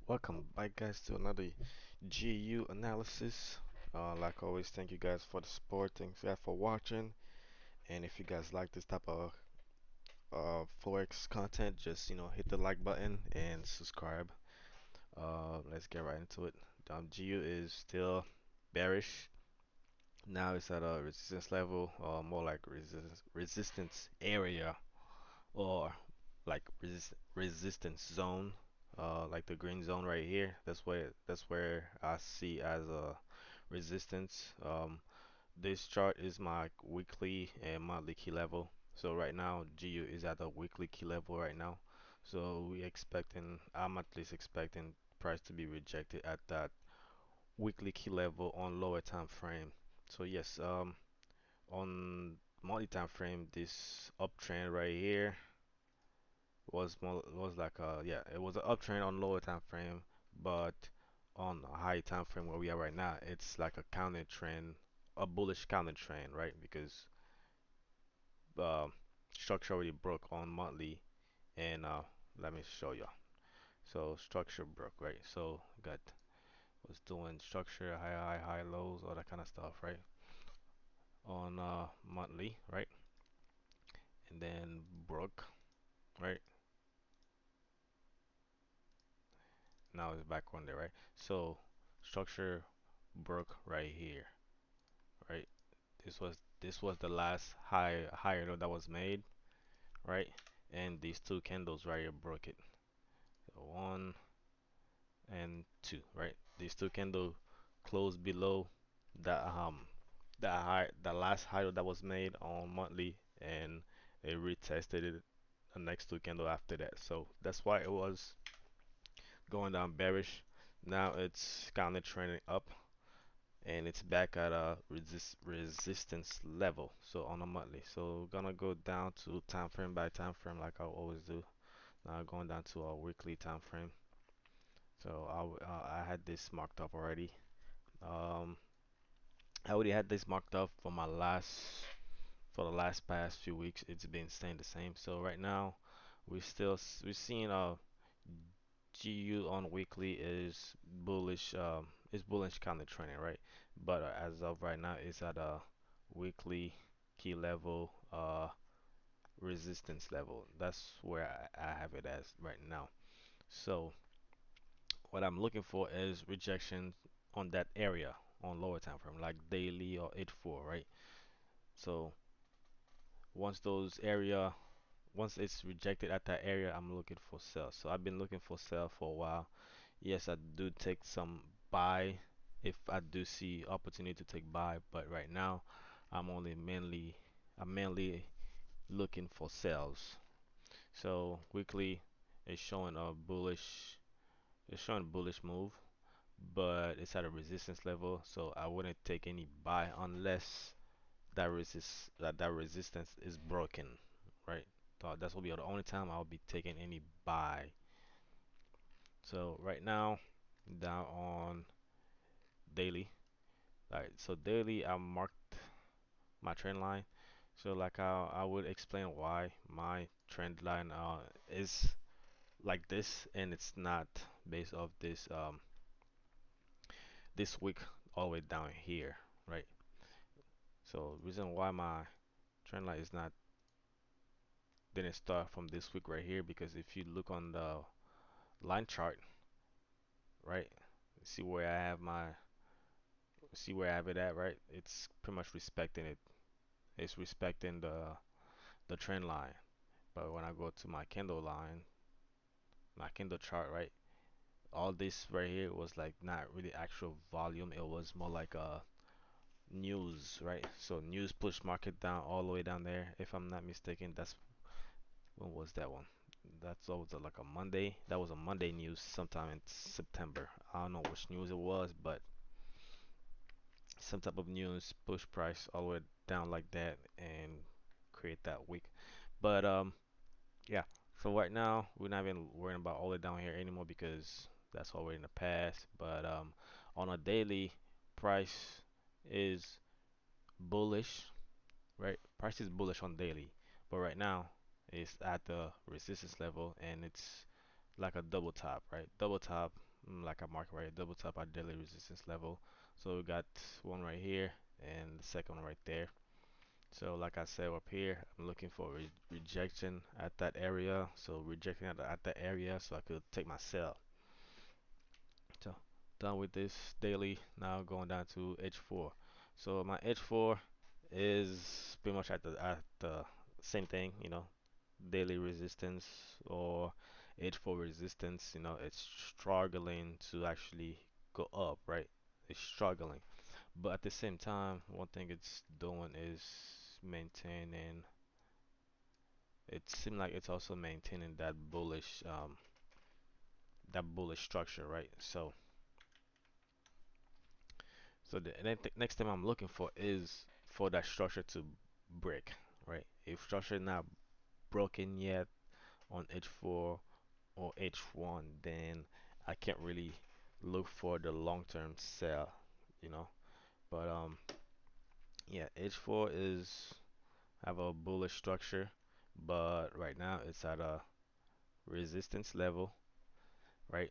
Welcome back, guys, to another GU analysis. Like always, thank you guys for the support. Thanks guys for watching. And if you guys like this type of forex content, just hit the like button and subscribe. Let's get right into it. GU is still bearish. Now it's at a resistance level, or more like resistance area, or like resistance zone, like the green zone right here. That's where I see as a resistance. This chart is my weekly and monthly key level. So right now GU is at a weekly key level right now. So I'm at least expecting price to be rejected at that weekly key level on lower time frame. So yes, on monthly time frame, this uptrend right here was like it was an uptrend on lower time frame, but on a high time frame where we are right now, it's like a counter trend, a bullish counter trend, right? Because uh, structure already broke on monthly, and let me show you. So structure broke, right? So got was doing structure high lows, all that kind of stuff, right? On monthly, right? And then broke, right? Now it's back on there, right? So structure broke right here, right? This was the last higher low that was made, right? And these two candles right here broke it. So one and two, right? These two candles closed below the last high that was made on monthly, and it retested it the next two candle after that. So that's why it was going down bearish. Now it's kind of trending up, and it's back at a resistance level, so on a monthly. So gonna go down to time frame by time frame like I always do. Now going down to a weekly time frame. So I had this marked up already. um I already had this marked up for the last past few weeks. It's been staying the same. So right now we're seeing GU on weekly is bullish kind of trending, right? But as of right now, it's at a weekly key level, resistance level. That's where I have it as right now. So what I'm looking for is rejection on that area on lower time frame, like daily or 8-4, right? So once those area once it's rejected at that area, I'm looking for sell. So I've been looking for sell for a while. Yes, I do take some buy if I do see opportunity to take buy, but right now I'm mainly looking for sells. So weekly is showing a bullish it's showing bullish move, but it's at a resistance level, so I wouldn't take any buy unless that resistance is broken, right? So that will be the only time I'll be taking any buy. So right now, down on daily. Alright, so daily I marked my trend line. So like I would explain why my trend line is like this, and it's not based off this week all the way down here, right? So reason why my trend line is not didn't start from this week right here, because if you look on the line chart, right? See where I have my see where I have it at, right? It's pretty much respecting it. It's respecting the trend line. But when I go to my candle line, my candle chart, right? All this right here was like not really actual volume. It was more like a news, right? So news pushed market down all the way down there. If I'm not mistaken, that's when was that one? That's always like a Monday. That was a Monday news sometime in September. I don't know which news it was, but some type of news push price all the way down like that and create that week. But yeah. So right now we're not even worrying about all the way down here anymore because that's already in the past. But on a daily, price is bullish, right? Price is bullish on daily, but right now it's at the resistance level and it's like a double top, right? Double top like a market right here, double top at daily resistance level. So we got one right here and the second one right there. So like I said up here, I'm looking for rejection at that area. So rejecting at that area so I could take my sell. So done with this daily. Now going down to H4. So my H4 is pretty much at the same thing, daily resistance or H4 resistance. It's struggling to actually go up, right? It's struggling, but at the same time, one thing it's doing is maintaining. It seems like it's also maintaining that bullish structure, right? So the next thing I'm looking for is for that structure to break, right? If structure not broken yet on H4 or H1, then I can't really look for the long-term sell, you know. But yeah, H4 is have a bullish structure, but right now it's at a resistance level, right?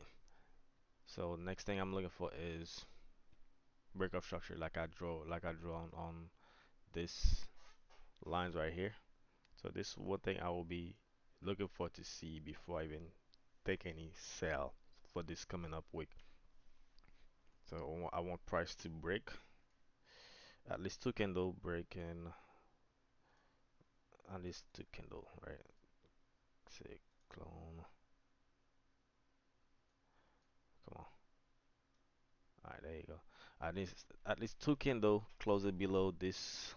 So next thing I'm looking for is break of structure, like I draw on this lines right here. So this is one thing I will be looking for to see before I even take any sell for this coming up week. So I want price to break at least two candle break and at least two candle, right? Say clone. Come on. All right, there you go. At least two candle close it below this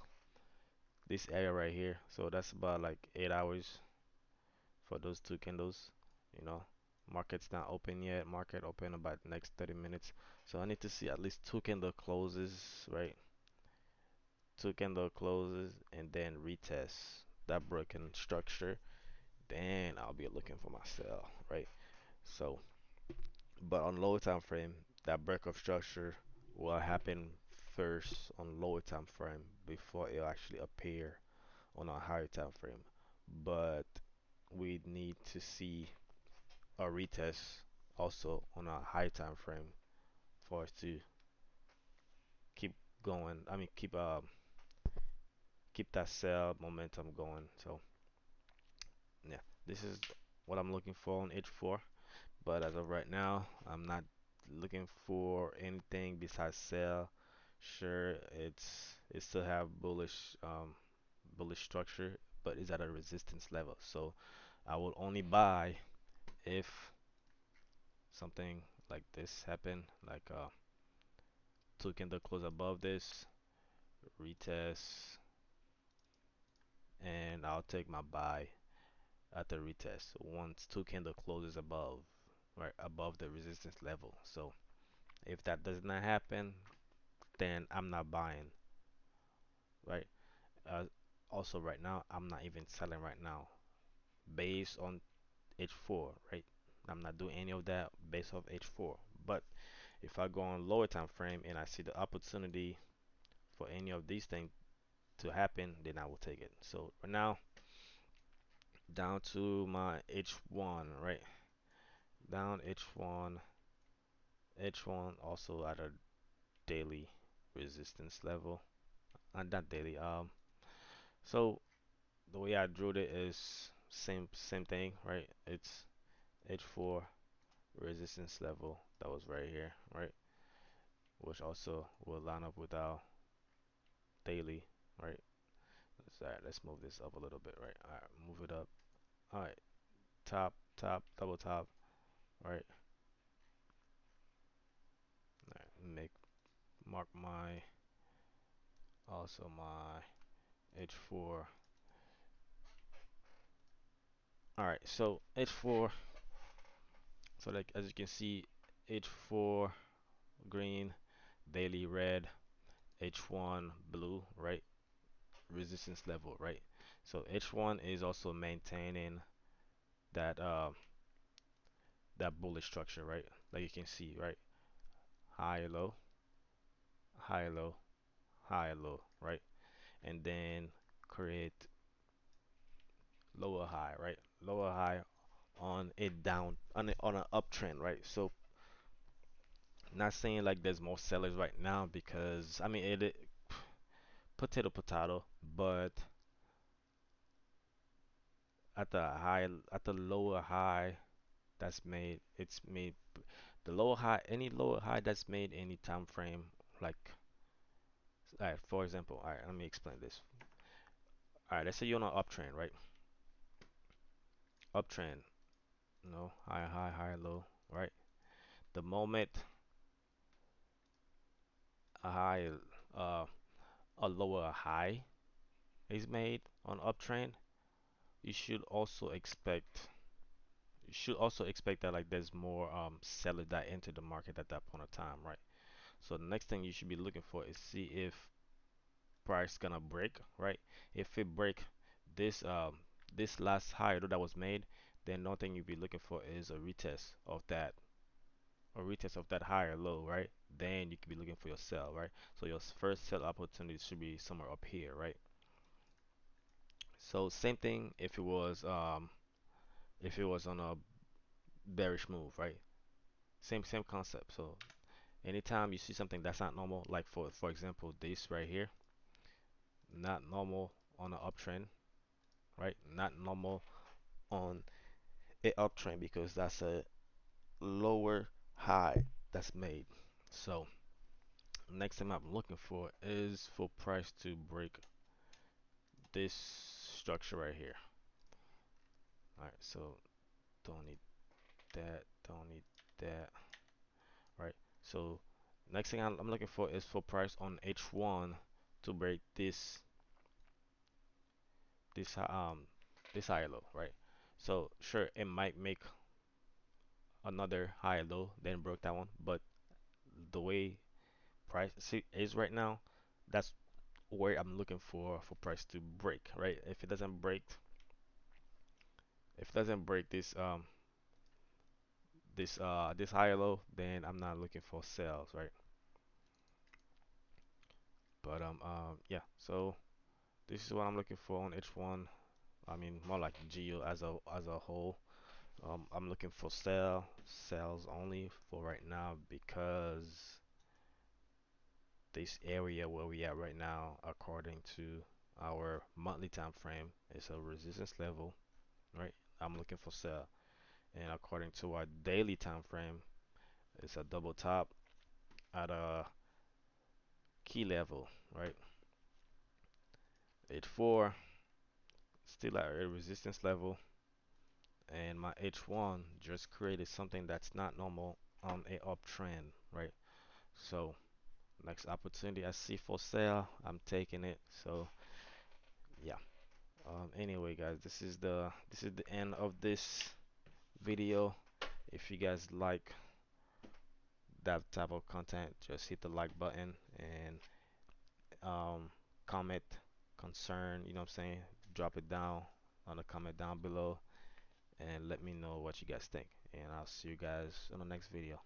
area right here. So that's about like 8 hours for those two candles. You know, market's not open yet. Market open about next 30 minutes. So I need to see at least two candle closes, right? Two candle closes and then retest that broken structure. Then I'll be looking for my sell, right? So, but on lower time frame, that break of structure will happen first on lower time frame before it'll actually appear on a higher time frame. But we need to see a retest also on a high time frame for us to keep going. I mean, keep that sell momentum going. So yeah, this is what I'm looking for on H4. But as of right now, I'm not looking for anything besides sell. Sure, it still have bullish structure, but it's at a resistance level. So I will only buy if something like this happen, like two candle close above this, retest, and I'll take my buy at the retest once two candle closes above, right above the resistance level. So if that does not happen, then I'm not buying, right? Uh, Also, right now, I'm not even selling right now based on H4, right? I'm not doing any of that based off H4. But if I go on lower time frame and I see the opportunity for any of these things to happen, then I will take it. So right now, down to my H1, right? Down H1, H1 also at a daily resistance level. Not daily. So the way I drew it is same thing, right? It's H4 resistance level that was right here, right? Which also will line up with our daily, right? Let's move this up a little bit, right? All right, move it up. All right, top, double top, right? All right, mark my also my H4. All right, so H4. So like as you can see, H4 green, daily red, H1 blue, right? Resistance level, right? So H1 is also maintaining that that bullish structure, right? Like you can see, right? High, low, high, low, high, low, right? And then create lower high, right? Lower high on a down on an uptrend, right? So Not saying like there's more sellers right now because I mean potato potato, but at the high at the lower high that's made it's made the lower high any lower high that's made any time frame like alright, for example, alright, let me explain this. Alright, let's say you're on an uptrend, right? Uptrend, high, high, high, low, right? The moment a high, uh, a lower high is made on uptrend, you should also expect that like there's more sellers that enter the market at that point of time, right? So the next thing you should be looking for is see if price gonna break, right? If it break this this last high that was made, then nothing you'll be looking for is a retest of that higher low, right? Then you could be looking for your sell, right? So your first sell opportunity should be somewhere up here, right? So same thing if it was on a bearish move, right? Same concept. So anytime you see something that's not normal, like for example this right here, not normal on an uptrend, right? Not normal on a uptrend because that's a lower high that's made. So next thing I'm looking for is for price to break this structure right here. All right, so don't need that, don't need that, right? So next thing I'm looking for is for price on H1 to break this this higher low, right? So sure, it might make another higher low, then broke that one, but the way price is right now, that's where I'm looking for price to break, right? If it doesn't break this higher low, then I'm not looking for sales, right? But yeah. So this is what I'm looking for on H1. I mean, more like Geo as a whole. I'm looking for sales only for right now because this area where we are right now, according to our monthly time frame, is a resistance level, right? I'm looking for sell, and according to our daily time frame, it's a double top at a key level, right? H4 still at a resistance level, and my H1 just created something that's not normal on a uptrend, right? So next opportunity I see for sale, I'm taking it. So yeah. Anyway, guys, this is the end of this video. If you guys like that type of content, just hit the like button and um, comment, concern, you know what I'm saying? Drop it down on the comment down below and let me know what you guys think. And I'll see you guys on the next video.